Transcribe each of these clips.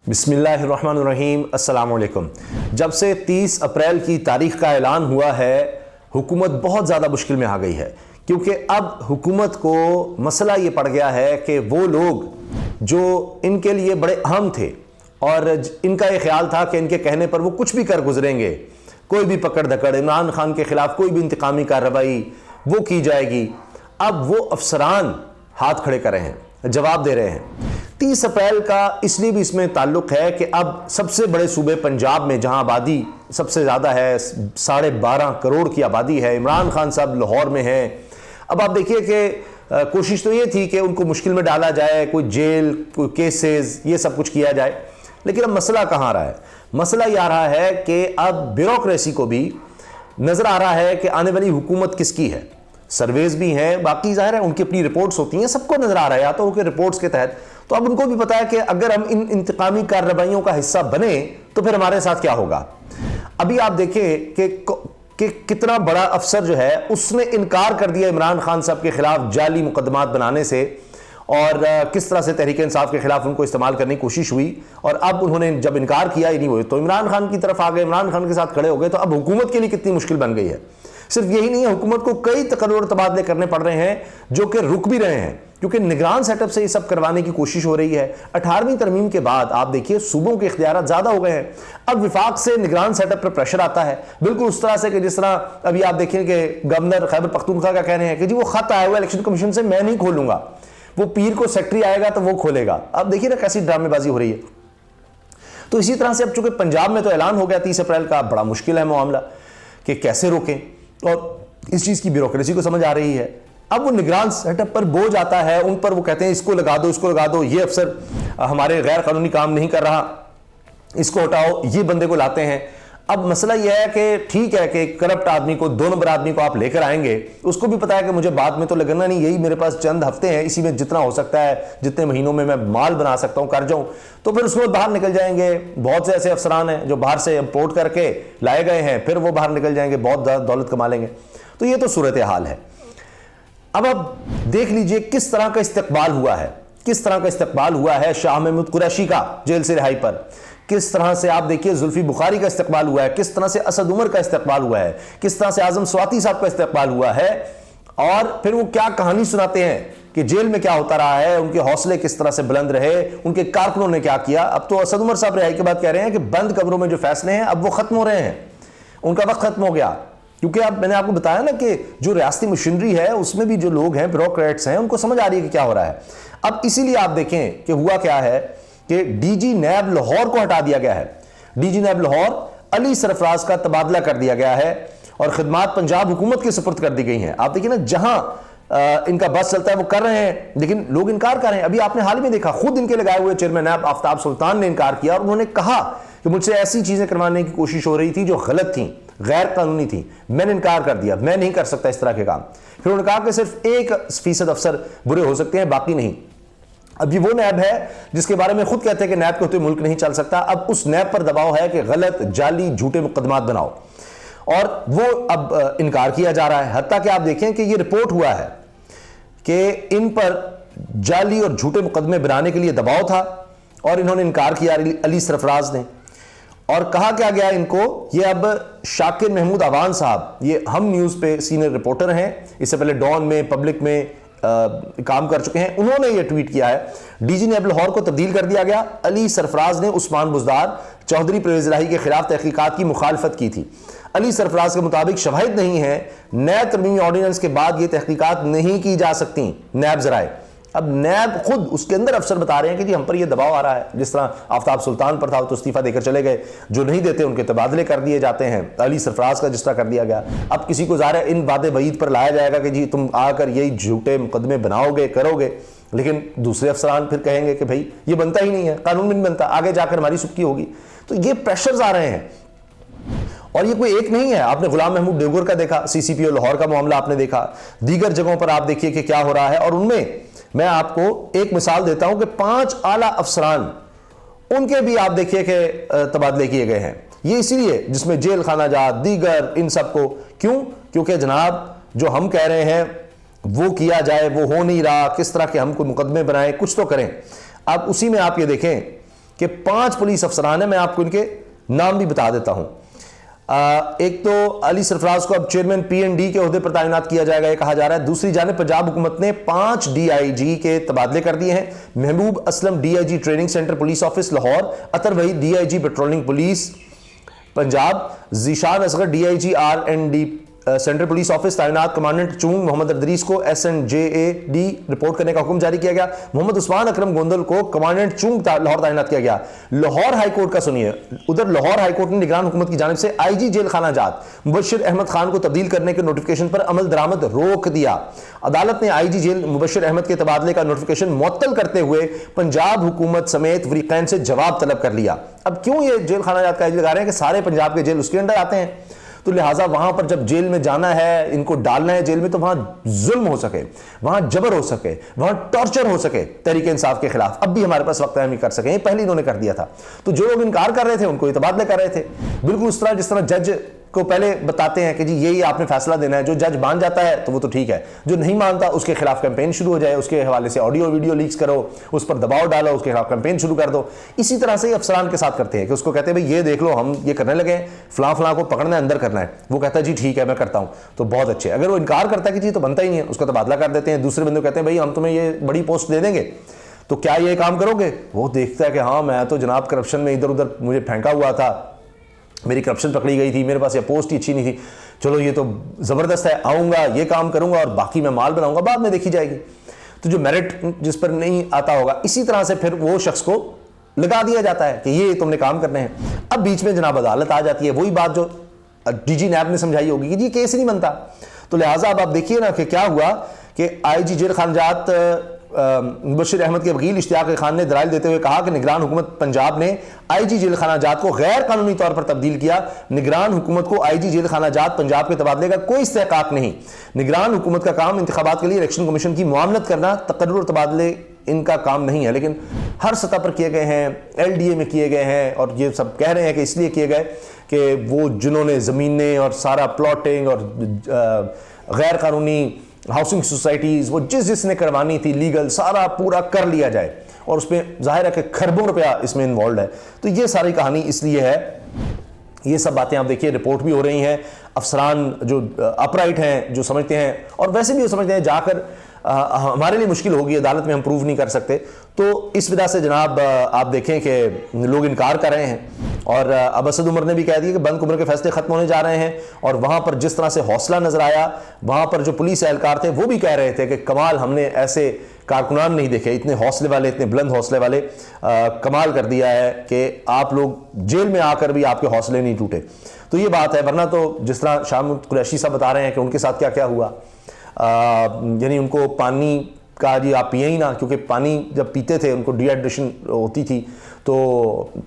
बिस्मिल्लाहिर्रहमानिर्रहीम, अस्सलाम वालेकुम। जब से 30 अप्रैल की तारीख का ऐलान हुआ है, हुकूमत बहुत ज़्यादा मुश्किल में आ गई है, क्योंकि अब हुकूमत को मसला ये पड़ गया है कि वो लोग जो इनके लिए बड़े अहम थे और इनका ये ख्याल था कि इनके कहने पर वो कुछ भी कर गुजरेंगे, कोई भी पकड़ धकड़, इमरान खान के खिलाफ कोई भी इंतकामी कार्रवाई वो की जाएगी, अब वो अफसरान हाथ खड़े कर रहे हैं, जवाब दे रहे हैं। 30 अप्रैल का इसलिए भी इसमें ताल्लुक है कि अब सबसे बड़े सूबे पंजाब में, जहां आबादी सबसे ज़्यादा है, 12.5 करोड़ की आबादी है, इमरान खान साहब लाहौर में हैं। अब आप देखिए कि कोशिश तो ये थी कि उनको मुश्किल में डाला जाए, कोई जेल, कोई केसेस, ये सब कुछ किया जाए, लेकिन अब मसला कहाँ आ रहा है? मसला ये आ रहा है कि अब ब्यूरोक्रेसी को भी नज़र आ रहा है कि आने वाली हुकूमत किसकी है। सर्वेज भी हैं, बाकी ज़ाहिर है उनकी अपनी रिपोर्ट्स होती हैं, सबको नज़र आ रहा है या तो उनके रिपोर्ट्स के तहत। तो अब उनको भी पता है कि अगर हम इन इंतकामी कार्रवाइयों का हिस्सा बने तो फिर हमारे साथ क्या होगा। अभी आप देखें कि कितना बड़ा अफसर जो है उसने इनकार कर दिया इमरान खान साहब के खिलाफ जाली मुकदमात बनाने से, और किस तरह से तहरीक इंसाफ के खिलाफ उनको इस्तेमाल करने की कोशिश हुई। और अब उन्होंने जब इनकार किया ही नहीं हुए तो इमरान खान की तरफ आ गए, इमरान खान के साथ खड़े हो गए। तो अब हुकूमत के लिए कितनी मुश्किल बन गई है। सिर्फ यही नहीं है, हुकूमत को कई तकर्रुर तबादले करने पड़ रहे हैं जो कि रुक भी रहे हैं, क्योंकि निगरान सेटअप से ये सब करवाने की कोशिश हो रही है। 18वीं तरमीम के बाद आप देखिए सूबों के इख्तियारात ज़्यादा हो गए हैं। अब विफाक से निगरान सेटअप पर प्रेशर आता है, बिल्कुल उस तरह से कि जिस तरह अभी आप देखिए कि गवर्नर खैबर पख्तूनख्वा का कह रहे हैं कि जी वो खत आया हुआ इलेक्शन कमीशन से, मैं नहीं खोलूंगा, वो पीर को सेक्रेटरी आएगा तो वो खोलेगा। अब देखिए ना कैसी ड्रामेबाजी हो रही है। तो इसी तरह से अब चूंकि पंजाब में तो ऐलान हो गया 30 अप्रैल का, बड़ा मुश्किल है मामला कि कैसे रोकें, और इस चीज़ की ब्यूरोक्रेसी को समझ आ रही है। अब वो निगरान सेटअप पर बोझ आता है, उन पर वो कहते हैं इसको लगा दो, इसको लगा दो, ये अफसर हमारे गैर कानूनी काम नहीं कर रहा, इसको हटाओ, ये बंदे को लाते हैं। अब मसला यह है कि ठीक है कि करप्ट आदमी को, 2 नंबर आदमी को आप लेकर आएंगे, उसको भी पता है कि मुझे बाद में तो लगना नहीं, यही मेरे पास चंद हफ्ते हैं, इसी में जितना हो सकता है, जितने महीनों में मैं माल बना सकता हूं कर जाऊं, तो फिर उसमें बाहर निकल जाएंगे। बहुत से ऐसे अफसरान हैं जो बाहर से इंपोर्ट करके लाए गए हैं, फिर वो बाहर निकल जाएंगे, बहुत दौलत कमा लेंगे। तो ये तो सूरत हाल है। अब देख लीजिए किस तरह का इस्तकबाल हुआ है, किस तरह का इस्तकबाल हुआ है शाह महमूद कुरैशी का जेल से रिहाई पर, किस तरह से आप देखिए जुल्फी बुखारी का इस्तकबाल हुआ है, किस तरह से असद उमर का इस्तकबाल हुआ है, किस तरह से आजम स्वाति साहब का इस्तकबाल हुआ है, और फिर वो क्या कहानी सुनाते हैं कि जेल में क्या होता रहा है, उनके हौसले किस तरह से बुलंद रहे, उनके कारकुनों ने क्या किया। अब तो असद उमर साहब रिहाई के बाद कह रहे हैं कि बंद कमरों में जो फैसले हैं अब वो खत्म हो रहे हैं, उनका वक्त खत्म हो गया। क्योंकि अब मैंने आपको बताया ना कि जो रियासती मशीनरी है उसमें भी जो लोग हैं, ब्यूरोक्रेट्स हैं, उनको समझ आ रही है कि क्या हो रहा है। अब इसीलिए आप देखें कि हुआ क्या है कि डीजी नैब लाहौर को हटा दिया गया है। डीजी नैब लाहौर अली सरफराज का तबादला कर दिया गया है और खिदमात पंजाब हुकूमत के सुपुर्द कर दी गई हैं। आप देखिए ना, जहां इनका बस चलता है वो कर रहे हैं, लेकिन लोग इनकार कर रहे हैं। अभी आपने हाल में देखा, खुद इनके लगाए हुए चेयरमैन नैब आफ्ताब सुल्तान ने इनकार किया और उन्होंने कहा कि मुझसे ऐसी चीजें करवाने की कोशिश हो रही थी जो गलत थी, गैर कानूनी थी, मैंने इनकार कर दिया, मैं नहीं कर सकता इस तरह के काम। फिर उन्होंने कहा कि सिर्फ 1% अफसर बुरे हो सकते हैं, बाकी नहीं। अब ये वो नैब है जिसके बारे में खुद कहते हैं कि नैब के होते मुल्क नहीं चल सकता। अब उस नैब पर दबाव है कि गलत, जाली, झूठे मुकदमात बनाओ, और वो अब इनकार किया जा रहा है। हत्ता कि आप देखें कि ये रिपोर्ट हुआ है कि इन पर जाली और झूठे मुकदमे बनाने के लिए दबाव था और इन्होंने इनकार किया, अली सरफराज ने। और कहा क्या गया इनको, ये अब शाकिर महमूद अवान साहब, ये हम न्यूज़ पे सीनियर रिपोर्टर हैं, इससे पहले डॉन में, पब्लिक में काम कर चुके हैं, उन्होंने ये ट्वीट किया है। डीजी नैब लाहौर को तब्दील कर दिया गया। अली सरफराज ने उस्मान बुज़दार, चौधरी परवेज़ इलाही के खिलाफ तहकीकात की मुखालफत की थी। अली सरफराज के मुताबिक शवाहिद नहीं है, नए तरमीमी ऑर्डिनेंस के बाद ये तहकीकात नहीं की जा सकती, नैब जराए। अब नैब खुद उसके अंदर अफसर बता रहे हैं कि जी हम पर ये दबाव आ रहा है, जिस तरह आफ्ताब सुल्तान पर था तो इस्तीफा देकर चले गए, जो नहीं देते उनके तबादले कर दिए जाते हैं, अली सरफराज का जिस तरह कर दिया गया। अब किसी को ज़ाहिर है इन वादे वईद पर लाया जाएगा कि जी तुम आकर यही झूठे मुकदमे बनाओगे, करोगे, लेकिन दूसरे अफसरान फिर कहेंगे कि भाई ये बनता ही नहीं है, कानून में नहीं बनता, आगे जाकर हमारी सुबकी होगी। तो ये प्रेशर्स आ रहे हैं, और ये कोई एक नहीं है। आपने गुलाम महमूद डेगुर का देखा, CCPO लाहौर का मामला आपने देखा, दीगर जगहों पर आप देखिए कि क्या हो रहा है। और उनमें मैं आपको एक मिसाल देता हूं कि 5 आला अफसरान, उनके भी आप देखिए कि तबादले किए गए हैं। ये इसीलिए जिसमें जेल खाना जा, दीगर, इन सबको क्यों? क्योंकि जनाब जो हम कह रहे हैं वो किया जाए, वो हो नहीं रहा। किस तरह के हम कोई मुकदमे बनाएं, कुछ तो करें। अब उसी में आप ये देखें कि 5 पुलिस अफसरान हैं। मैं आपको इनके नाम भी बता देता हूं। एक तो अली सरफराज को अब चेयरमैन PND के ओहदे पर तैनात किया जाएगा, ये कहा जा रहा है। दूसरी जानिब पंजाब हुकूमत ने 5 DIG के तबादले कर दिए हैं। Mehboob Aslam DIG training centre police office Lahore, Athar Waheed DIG patrolling police Punjab, Zeeshan Asghar DIG R&D central police office तैनात। कमांडेंट चूंग मोहम्मद अदरीस को SNJAD रिपोर्ट करने का हुक्म जारी किया गया। मोहम्मद उस्मान अकरम गोंदल को कमांडेंट चूंग लाहौर तैनात किया गया। लाहौर हाईकोर्ट का सुनिए, उधर लाहौर हाईकोर्ट ने निगरान हुकूमत की जानिब से IG जेल खाना जात मुबश्शिर अहमद खान को तब्दील करने के नोटिफिकेशन पर अमल दरामद रोक दिया। अदालत ने IG जेल मुबश्शिर अहमद के तबादले का नोटिफिकेशन मुअत्तल करते हुए पंजाब हुकूमत समेत फरीकैन से जवाब तलब कर लिया। अब क्यों ये जेल खाना जात का लगा रहे हैं कि सारे पंजाब के जेल उसके अंदर आते हैं, तो लिहाजा वहां पर जब जेल में जाना है, इनको डालना है जेल में, तो वहां जुल्म हो सके, वहां जबर हो सके, वहां टॉर्चर हो सके तहरीक इंसाफ के खिलाफ। अब भी हमारे पास वक्त है हम कर सकें, पहले इन्होंने कर दिया था। तो जो लोग इनकार कर रहे थे उनको ये तबादले कर रहे थे, बिल्कुल उस तरह जिस तरह जज को पहले बताते हैं कि जी ये आपने फैसला देना है। जो जज मान जाता है तो वो तो ठीक है, जो नहीं मानता उसके खिलाफ कैंपेन शुरू हो जाए, उसके हवाले से ऑडियो वीडियो लीक्स करो, उस पर दबाव डालो, उसके खिलाफ कैंपेन शुरू कर दो। इसी तरह से अफसरान के साथ करते हैं कि उसको कहते हैं भाई ये देख लो हम ये करने लगे, फलां फलां को पकड़ना है, अंदर करना है। वो कहता है जी ठीक है मैं करता हूं, तो बहुत अच्छे। अगर वो इनकार करता है कि जी तो बनता ही नहीं है, उसका तबादला कर देते हैं। दूसरे बंदे कहते हैं भाई हम तुम्हें ये बड़ी पोस्ट दे देंगे, तो क्या ये काम करोगे? वो देखता है कि हाँ मैं तो जनाब करप्शन में इधर उधर मुझे फेंका हुआ था, मेरी करप्शन पकड़ी गई थी, मेरे पास ये पोस्ट ही अच्छी नहीं थी, चलो ये तो ज़बरदस्त है, आऊँगा ये काम करूँगा और बाकी मैं माल बनाऊँगा, बाद में देखी जाएगी। तो जो मेरिट जिस पर नहीं आता होगा, इसी तरह से फिर वो शख्स को लगा दिया जाता है कि ये तुमने काम करने हैं। अब बीच में जनाब अदालत आ जाती है, वही बात जो DG नैब ने समझाई होगी कि जी केस नहीं बनता। तो लिहाजा अब आप देखिए ना कि क्या हुआ कि IG जेल खानजात मुबश्शिर अहमद के वकील इश्तियाक खान ने दलाइल देते हुए कहा कि निगरान हुकूमत पंजाब ने IG जेल खाना जात को गैर कानूनी तौर पर तब्दील किया। निगरान हुकूमत को IG जेल खाना जात पंजाब के तबादले का कोई इस्तेहकाक नहीं। निगरान हुकूमत का काम इंतखाबात के लिए इलेक्शन कमीशन की मुआवनत करना, तकर्रुर तबादले इनका काम नहीं है। लेकिन हर सतह पर किए गए हैं, LDA में किए गए हैं, और ये सब कह रहे हैं कि इसलिए किए गए कि वो जिन्होंने ज़मीनें और सारा प्लॉटिंग और गैर कानूनी हाउसिंग सोसाइटीज़ वो जिसने करवानी थी लीगल, सारा पूरा कर लिया जाए, और उसमें जाहिर है कि खरबों रुपया इसमें इन्वॉल्व है। तो ये सारी कहानी इसलिए है। ये सब बातें आप देखिए रिपोर्ट भी हो रही हैं। अफसरान जो अपराइट हैं, जो समझते हैं, और वैसे भी वो समझते हैं जाकर हमारे लिए मुश्किल होगी, अदालत में हम प्रूव नहीं कर सकते, तो इस वजह से जनाब आप देखें कि लोग इनकार कर रहे हैं। और अब असद उमर ने भी कह दिया कि बंद उम्र के फैसले खत्म होने जा रहे हैं। और वहां पर जिस तरह से हौसला नजर आया, वहां पर जो पुलिस एहलकार थे वो भी कह रहे थे कि कमाल, हमने ऐसे कारकुनान नहीं देखे, इतने हौसले वाले, इतने बुलंद हौसले वाले। कमाल कर दिया है कि आप लोग जेल में आकर भी आपके हौसले नहीं टूटे। तो ये बात है, वरना तो जिस तरह शाह महमूद कुरैशी साहब बता रहे हैं कि उनके साथ क्या क्या हुआ, यानी उनको पानी का जी आप पिए ही ना, क्योंकि पानी जब पीते थे उनको डिहाइड्रेशन होती थी, तो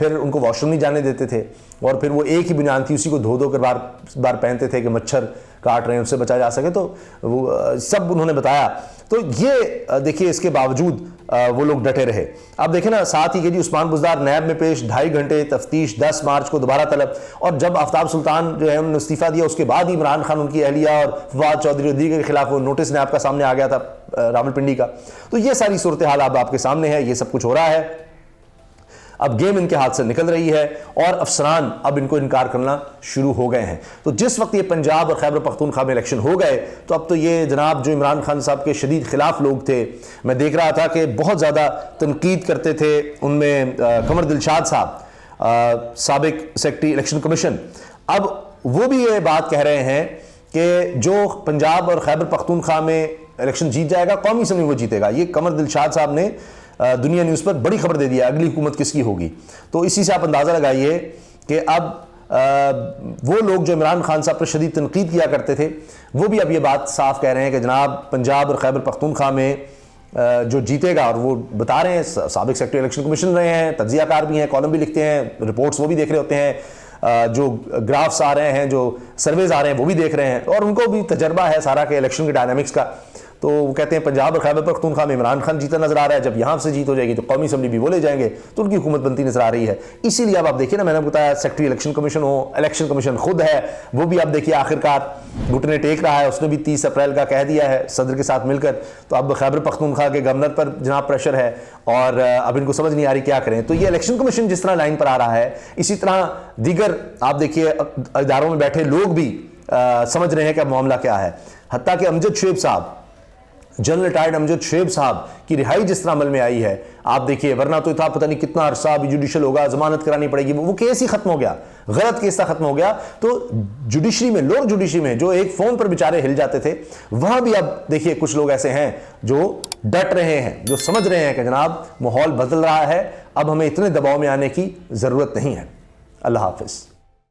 फिर उनको वॉशरूम नहीं जाने देते थे, और फिर वो एक ही बुनियाद थी, उसी को धो कर बार पहनते थे कि मच्छर काट रहे हैं उससे बचा जा सके। तो वो सब उन्होंने बताया। तो ये देखिए इसके बावजूद वो लोग डटे रहे। अब देखें ना, साथ ही कि जी उस्मान बुज़दार नैब में पेश, 2.5 घंटे तफ्तीश, 10 मार्च को दोबारा तलब। और जब आफ्ताब सुल्तान जो है उन्होंने इस्तीफा दिया, उसके बाद ही इमरान खान, उनकी अहलिया और फवाद चौधरी दीगर के खिलाफ वो नोटिस नैब का सामने आ गया था, रावलपिंडी का। तो ये सारी सूरत हाल अब आपके सामने है, ये सब कुछ हो रहा है। अब गेम इनके हाथ से निकल रही है और अफसरान अब इनको इनकार करना शुरू हो गए हैं। तो जिस वक्त ये पंजाब और खैबर पख्तूनख्वा में इलेक्शन हो गए, तो अब तो ये जनाब जो इमरान खान साहब के शदीद खिलाफ लोग थे, मैं देख रहा था कि बहुत ज़्यादा तनकीद करते थे। उनमें कमर दिलशाद साहब, साबिक सेक्रेटरी इलेक्शन कमीशन, अब वो भी ये बात कह रहे हैं कि जो पंजाब और खैबर पख्तूनख्वा में इलेक्शन जीत जाएगा, कौमी असम्बली वो जीतेगा। ये कमर दिलशाद साहब ने दुनिया न्यूज़ पर बड़ी खबर दे दिया, अगली हुकूमत किसकी होगी। तो इसी से आप अंदाज़ा लगाइए कि अब वो लोग जो इमरान खान साहब पर शदीद तनकीद किया करते थे, वो भी अब ये बात साफ कह रहे हैं कि जनाब पंजाब और खैबर पख्तूनख्वा में जो जीतेगा, और वो बता रहे हैं, साबिक सेक्रेटरी इलेक्शन कमीशन रहे हैं, तज्जियाकार भी हैं, कॉलम भी लिखते हैं, रिपोर्ट्स वो भी देख रहे होते हैं, जो ग्राफ्स आ रहे हैं, जो सर्वेज आ रहे हैं वो भी देख रहे हैं, और उनको भी तजर्बा है सारा के इलेक्शन के डायनामिक्स का। तो वो कहते हैं पंजाब और खैबर पख्तूनख्वा में इमरान खान जीता नजर आ रहा है, जब यहाँ से जीत हो जाएगी तो कौमी असम्बली भी बोले जाएंगे, तो उनकी हुकूमत बनती नजर आ रही है। इसीलिए अब आप देखिए ना, मैंने बताया सेक्रेटरी इलेक्शन कमीशन हो, इलेक्शन कमीशन खुद है, वो भी आप देखिए आखिरकार घुटने टेक रहा है। उसने भी 30 अप्रैल का कह दिया है सदर के साथ मिलकर। तो अब खैबर पख्तूनख्वा के गवर्नर पर जनाब प्रेशर है और अब इनको समझ नहीं आ रही क्या करें। तो ये इलेक्शन कमीशन जिस तरह लाइन पर आ रहा है, इसी तरह दीगर आप देखिए इदारों में बैठे लोग भी समझ रहे हैं कि अब मामला क्या है। हत्ता कि अमजद शुएब साहब, जनरल रिटायर्ड अमजद शुएब साहब की रिहाई जिस तरह अमल में आई है, आप देखिए, वरना तो था पता नहीं कितना अरसा भी जुडिशल होगा, जमानत करानी पड़ेगी, वो केस ही खत्म हो गया, गलत केस था, खत्म हो गया। तो जुडिशरी में, लोग जुडिशरी में जो एक फोन पर बेचारे हिल जाते थे, वहां भी अब देखिए कुछ लोग ऐसे हैं जो डट रहे हैं, जो समझ रहे हैं कि जनाब माहौल बदल रहा है, अब हमें इतने दबाव में आने की जरूरत नहीं है। अल्लाह हाफिज।